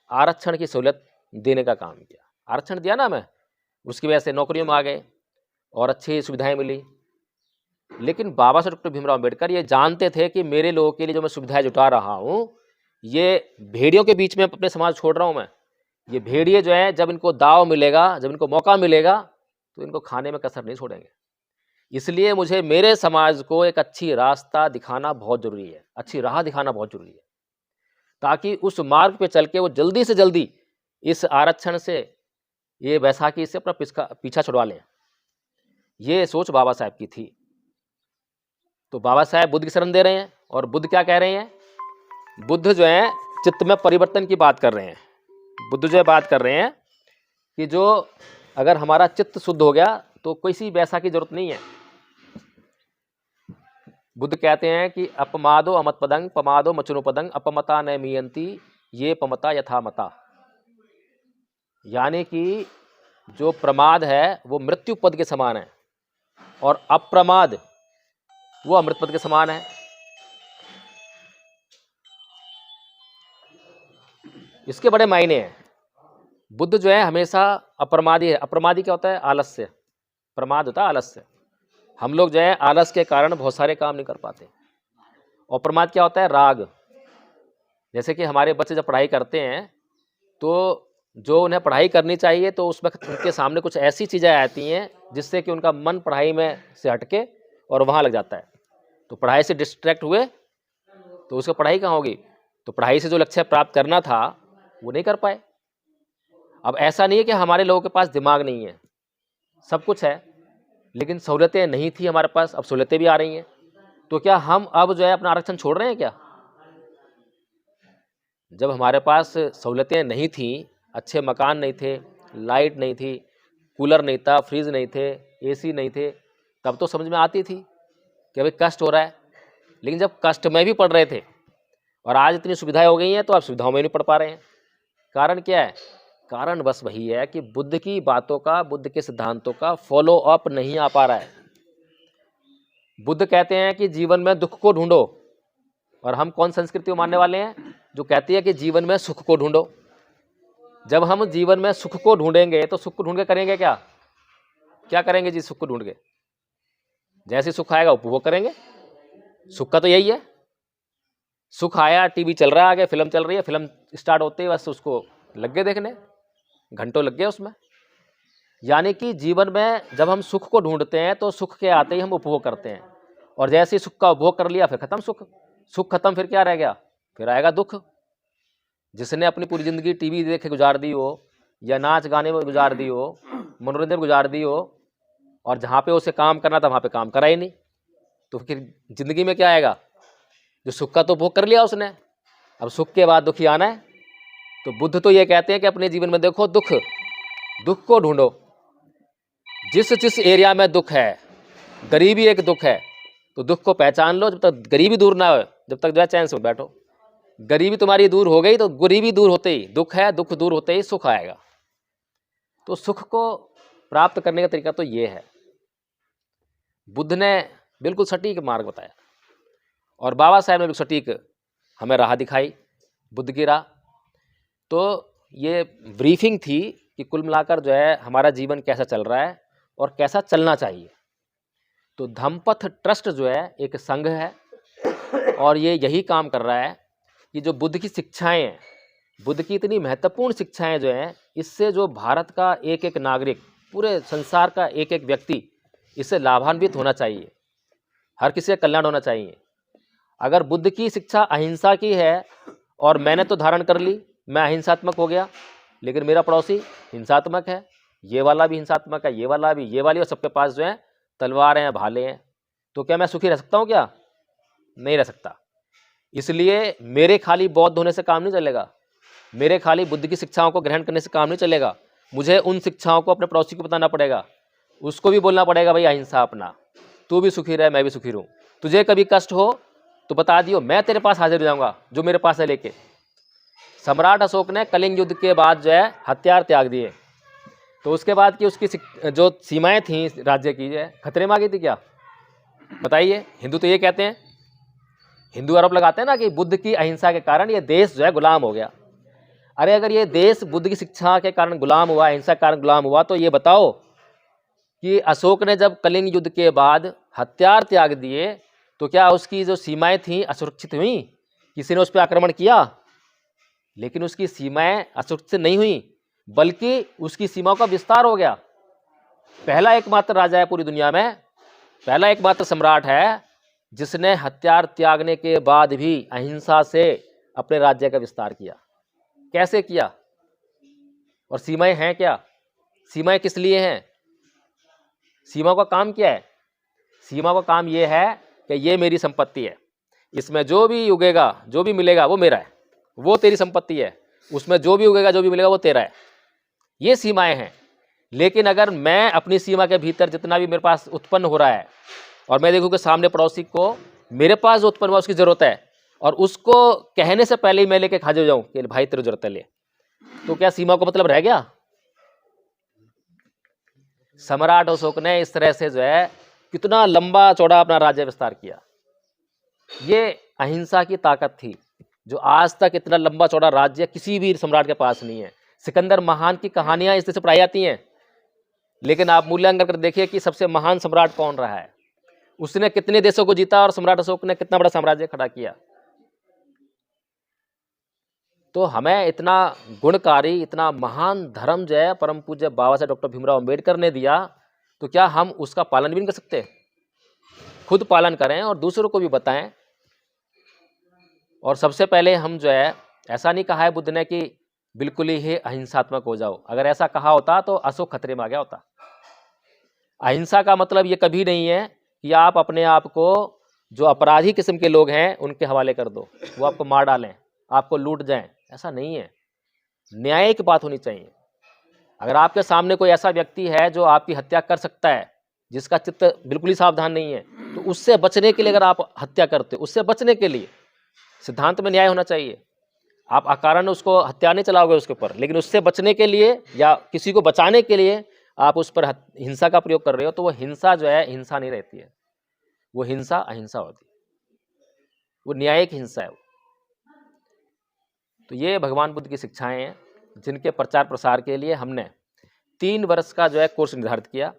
आरक्षण की सहूलियत देने का काम किया। आरक्षण दिया ना हमें, उसकी वजह से नौकरियों में आ गए और अच्छी सुविधाएं मिली। लेकिन बाबा साहब डॉक्टर भीमराव अंबेडकर ये जानते थे कि मेरे लोगों के लिए जो मैं सुविधाएं जुटा रहा हूँ, ये भेड़ियों के बीच में अपने समाज छोड़ रहा हूँ मैं। ये भेड़िए जो है जब इनको दाव मिलेगा, जब इनको मौका मिलेगा तो इनको खाने में कसर नहीं छोड़ेंगे। इसलिए मुझे मेरे समाज को एक अच्छी रास्ता दिखाना बहुत ज़रूरी है, अच्छी राह दिखाना बहुत ज़रूरी है, ताकि उस मार्ग पे चल के वो जल्दी से जल्दी इस आरक्षण से, ये बैसाखी से अपना पीछा छुड़वा लें। ये सोच बाबा साहब की थी। तो बाबा साहब बुद्ध की शरण दे रहे हैं, और बुद्ध क्या कह रहे हैं? बुद्ध जो है चित्त में परिवर्तन की बात कर रहे हैं। बुद्ध जो है बात कर रहे हैं कि जो अगर हमारा चित्त शुद्ध हो गया तो कोई सी बैसाखी की जरूरत नहीं है। बुद्ध कहते हैं कि अपमादो अमतपदंग पमादो मचनुपदंग अपमता न मीयंती ये पमता यथामता। यानी कि जो प्रमाद है वो मृत्यु पद के समान है, और अप्रमाद वो अमृत पद के समान है। इसके बड़े मायने हैं। बुद्ध जो है हमेशा अप्रमादी है। अप्रमादी क्या होता है? आलस्य। प्रमाद होता है आलस्य। हम लोग जो है आलस के कारण बहुत सारे काम नहीं कर पाते। और प्रमाद क्या होता है? राग। जैसे कि हमारे बच्चे जब पढ़ाई करते हैं तो जो उन्हें पढ़ाई करनी चाहिए तो उस वक्त उनके सामने कुछ ऐसी चीज़ें आती हैं जिससे कि उनका मन पढ़ाई में से हटके और वहाँ लग जाता है। तो पढ़ाई से डिस्ट्रैक्ट हुए तो उसको पढ़ाई कहाँ होगी? तो पढ़ाई से जो लक्ष्य प्राप्त करना था वो नहीं कर पाए। अब ऐसा नहीं है कि हमारे लोगों के पास दिमाग नहीं है, सब कुछ है, लेकिन सहूलतें नहीं थी हमारे पास, अब सहूलतें भी आ रही हैं। तो क्या हम अब जो है अपना आरक्षण छोड़ रहे हैं क्या? जब हमारे पास सहूलतें नहीं थी, अच्छे मकान नहीं थे, लाइट नहीं थी, कूलर नहीं था, फ्रिज नहीं थे, एसी नहीं थे, तब तो समझ में आती थी कि भाई कष्ट हो रहा है। लेकिन जब कष्ट में भी पढ़ रहे थे और आज इतनी सुविधाएं हो गई हैं तो आप सुविधाओं में नहीं पढ़ पा रहे हैं। कारण क्या है? कारण बस वही है कि बुद्ध की बातों का, बुद्ध के सिद्धांतों का फॉलो अप नहीं आ पा रहा है। बुद्ध कहते हैं कि जीवन में दुख को ढूंढो, और हम कौन संस्कृति को मानने वाले हैं जो कहती है कि जीवन में सुख को ढूंढो। जब हम जीवन में सुख को ढूंढेंगे तो सुख को ढूंढ के करेंगे क्या? क्या करेंगे जी? सुख को ढूंढ के जैसे सुख आएगा उपभोग करेंगे। सुख का तो यही है। सुख आया, टीवी चल रहा है, आगे फिल्म चल रही है, फिल्म स्टार्ट होते ही बस उसको लग गए देखने, घंटों लग गए उसमें। यानी कि जीवन में जब हम सुख को ढूंढते हैं तो सुख के आते ही हम उपभोग करते हैं, और जैसे ही सुख का उपभोग कर लिया फिर खत्म सुख। सुख खत्म, फिर क्या रह गया? फिर आएगा दुख। जिसने अपनी पूरी ज़िंदगी टीवी देखे गुजार दी हो, या नाच गाने में गुजार दी हो, मनोरंजन में गुजार दी हो, और जहाँ पे उसे काम करना था वहाँ पे काम करा ही नहीं, तो फिर ज़िंदगी में क्या आएगा? जो सुख का तो उपभोग कर लिया उसने, अब सुख के बाद दुखी आना है। तो बुद्ध तो ये कहते हैं कि अपने जीवन में देखो दुख, दुख को ढूंढो। जिस जिस एरिया में दुख है, गरीबी एक दुख है, तो दुख को पहचान लो। जब तक गरीबी दूर ना हो, जब तक जो है चैन से बैठो। गरीबी तुम्हारी दूर हो गई तो गरीबी दूर होते ही दुख है, दुख दूर होते ही सुख आएगा। तो सुख को प्राप्त करने का तरीका तो ये है। बुद्ध ने बिल्कुल सटीक मार्ग बताया, और बाबा साहब ने बिल्कुल सटीक हमें राह दिखाई, बुद्ध की राह। तो ये ब्रीफिंग थी कि कुल मिलाकर जो है हमारा जीवन कैसा चल रहा है और कैसा चलना चाहिए। तो धम्मपथ ट्रस्ट जो है एक संघ है, और ये यही काम कर रहा है कि जो बुद्ध की शिक्षाएं हैं, बुद्ध की इतनी महत्वपूर्ण शिक्षाएं जो हैं, इससे जो भारत का एक एक नागरिक, पूरे संसार का एक एक व्यक्ति इससे लाभान्वित होना चाहिए। हर किसी का कल्याण होना चाहिए। अगर बुद्ध की शिक्षा अहिंसा की है और मैंने तो धारण कर ली, मैं अहिंसात्मक हो गया, लेकिन मेरा पड़ोसी हिंसात्मक है, ये वाला भी हिंसात्मक है, ये वाला भी, ये वाली, और सबके पास जो है तलवारें हैं, भाले हैं, तो क्या मैं सुखी रह सकता हूँ? क्या नहीं रह सकता। इसलिए मेरे खाली बौद्ध होने से काम नहीं चलेगा, मेरे खाली बुद्ध की शिक्षाओं को ग्रहण करने से काम नहीं चलेगा। मुझे उन शिक्षाओं को अपने पड़ोसी को बताना पड़ेगा, उसको भी बोलना पड़ेगा भाई अहिंसा अपना, तू भी सुखी रहे, मैं भी सुखी रहूँ। तुझे कभी कष्ट हो तो बता दियो, मैं तेरे पास हाजिर हो जाऊँगा, जो मेरे पास है लेके। सम्राट अशोक ने कलिंग युद्ध के बाद जो है हथियार त्याग दिए, तो उसके बाद की उसकी जो सीमाएं थी राज्य की, जो है खतरे में आ गई थी। क्या बताइए? हिंदू तो ये कहते हैं, हिंदू आरोप लगाते हैं ना कि बुद्ध की अहिंसा के कारण ये देश जो है गुलाम हो गया। अरे अगर ये देश बुद्ध की शिक्षा के कारण गुलाम हुआ, अहिंसा के कारण गुलाम हुआ, तो ये बताओ कि अशोक ने जब कलिंग युद्ध के बाद हथियार त्याग दिए तो क्या उसकी जो सीमाएं थीं असुरक्षित हुई? किसी ने उस पर आक्रमण किया? लेकिन उसकी सीमाएं असुरक्षित नहीं हुई, बल्कि उसकी सीमाओं का विस्तार हो गया। पहला एकमात्र राजा है पूरी दुनिया में पहला एकमात्र सम्राट है जिसने हथियार त्यागने के बाद भी अहिंसा से अपने राज्य का विस्तार किया। कैसे किया? और सीमाएं हैं क्या? सीमाएं किस लिए हैं? सीमा का काम क्या है? सीमा का काम यह है कि ये मेरी संपत्ति है, इसमें जो भी उगेगा, जो भी मिलेगा वो मेरा है, वो तेरी संपत्ति है, उसमें जो भी उगेगा, जो भी मिलेगा वो तेरा है। ये सीमाएं हैं। लेकिन अगर मैं अपनी सीमा के भीतर जितना भी मेरे पास उत्पन्न हो रहा है और मैं देखूँ कि सामने पड़ोसी को मेरे पास जो उत्पन्न हुआ उसकी ज़रूरत है और उसको कहने से पहले ही मैं लेके खा जाऊँ कि भाई तेरी ज़रूरत है ले, तो क्या सीमा को मतलब रह गया? सम्राट अशोक ने इस तरह से जो है कितना लंबा चौड़ा अपना राज्य विस्तार किया। ये अहिंसा की ताकत थी जो आज तक इतना लंबा चौड़ा राज्य किसी भी सम्राट के पास नहीं है। सिकंदर महान की कहानियां इस तरह से पढ़ाई जाती हैं, लेकिन आप मूल्यांकन कर देखिए कि सबसे महान सम्राट कौन रहा है, उसने कितने देशों को जीता और सम्राट अशोक ने कितना बड़ा साम्राज्य खड़ा किया। तो हमें इतना गुणकारी, इतना महान धर्म जो है परम पूज्य बाबा साहब डॉक्टर भीमराव अंबेडकर ने दिया, तो क्या हम उसका पालन भी नहीं कर सकते? खुद पालन करें और दूसरों को भी बताएं। और सबसे पहले हम जो है, ऐसा नहीं कहा है बुद्ध ने कि बिल्कुल ही अहिंसात्मक हो जाओ। अगर ऐसा कहा होता तो अशोक खतरे में आ गया होता। अहिंसा का मतलब ये कभी नहीं है कि आप अपने आप को जो अपराधी किस्म के लोग हैं उनके हवाले कर दो, वो आपको मार डालें, आपको लूट जाएं। ऐसा नहीं है। न्याय की बात होनी चाहिए। अगर आपके सामने कोई ऐसा व्यक्ति है जो आपकी हत्या कर सकता है, जिसका चित्त बिल्कुल ही सावधान नहीं है, तो उससे बचने के लिए अगर आप हत्या करते हो, उससे बचने के लिए सिद्धांत में न्याय होना चाहिए। आप अकारण उसको हत्या नहीं चलाओगे उसके ऊपर, लेकिन उससे बचने के लिए या किसी को बचाने के लिए आप उस पर हिंसा का प्रयोग कर रहे हो, तो वो हिंसा जो है हिंसा नहीं रहती है, वो हिंसा अहिंसा होती है, वो न्यायिक हिंसा है। तो ये भगवान बुद्ध की शिक्षाएं हैं जिनके प्रचार प्रसार के लिए हमने 3 वर्ष का जो है कोर्स निर्धारित किया।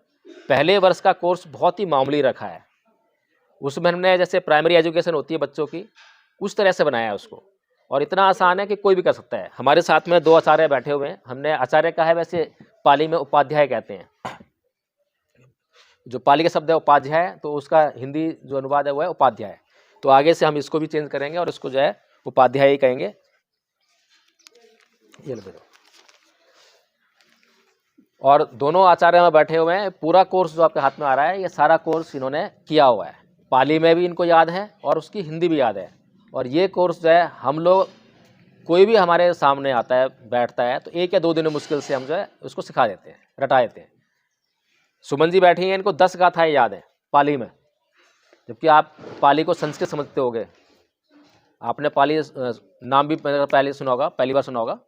पहले वर्ष का कोर्स बहुत ही मामूली रखा है, उसमें हमने जैसे प्राइमरी एजुकेशन होती है बच्चों की, उस तरह से बनाया है उसको, और इतना आसान है कि कोई भी कर सकता है। हमारे साथ में 2 आचार्य बैठे हुए हैं। हमने आचार्य का है, वैसे पाली में उपाध्याय कहते हैं, जो पाली का शब्द है उपाध्याय, तो उसका हिंदी जो अनुवाद है वो है उपाध्याय। तो आगे से हम इसको भी चेंज करेंगे और इसको जो है उपाध्याय ही कहेंगे। ये लो। और दोनों आचार्य में बैठे हुए हैं। पूरा कोर्स जो आपके हाथ में आ रहा है, ये सारा कोर्स इन्होंने किया हुआ है। पाली में भी इनको याद है और उसकी हिंदी भी याद है। और ये कोर्स जो है हम लोग, कोई भी हमारे सामने आता है, बैठता है, तो 1 या 2 दिन में मुश्किल से हम जो है उसको सिखा देते हैं, रटा देते हैं। सुमन जी बैठी हैं, इनको 10 गाथाएं याद है पाली में, जबकि आप पाली को संस्कृत समझते होगे। आपने पाली नाम भी पहले सुना होगा, पहली बार सुना होगा,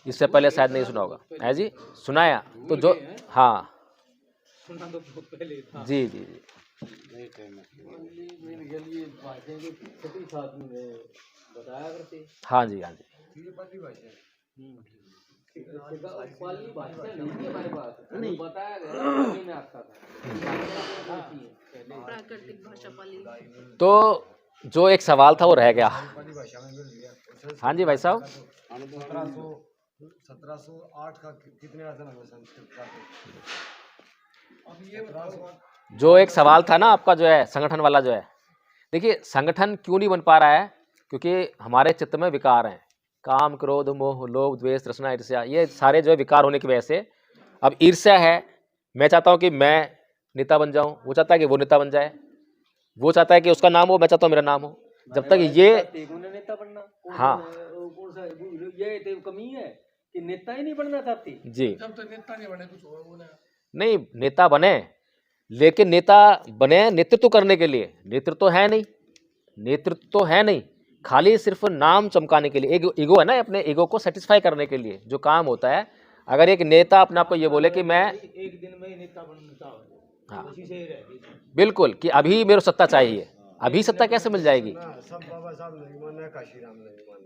इससे पहले शायद नहीं सुना होगा। है जी, सुनाया तो जो, हाँ जी जी जी, हाँ जी हाँ जी। तो जो एक सवाल था वो रह गया। हाँ जी भाई साहब, 1708 का कितने संस्कृत का? जो एक सवाल था ना आपका जो है संगठन वाला जो है, देखिए संगठन क्यों नहीं बन पा रहा है? क्योंकि हमारे चित्त में विकार हैं, काम क्रोध मोह लोभ द्वेष तृष्णा ईर्ष्या, ये सारे जो है विकार होने की वजह से। अब ईर्ष्या है, मैं चाहता हूँ कि मैं नेता बन जाऊँ, वो चाहता है कि वो नेता बन जाए, वो चाहता है कि उसका नाम हो, मैं चाहता हूँ मेरा नाम हो। जब तक ये नेता बनना, हाँ ये कमी है कि नेता ही नहीं बनना चाहती जी, जब तक नेता नहीं बने कुछ होगा वो नहीं नेता बने, लेकिन नेता बने नेतृत्व करने के लिए। नेतृत्व तो है नहीं, नेतृत्व तो है नहीं, खाली सिर्फ नाम चमकाने के लिए। ईगो है ना, अपने ईगो को सेटिस्फाई करने के लिए जो काम होता है। अगर एक नेता अपने आप को ये बोले कि मैं एक दिन में नेता बनना चाहूँ, हाँ उसी से ही रहेगी। बिल्कुल, कि अभी मेरे को सत्ता चाहिए, अभी सत्ता कैसे मिल जाएगी? सब बाबा साहब नहीं माना, काशीराम नहीं माना।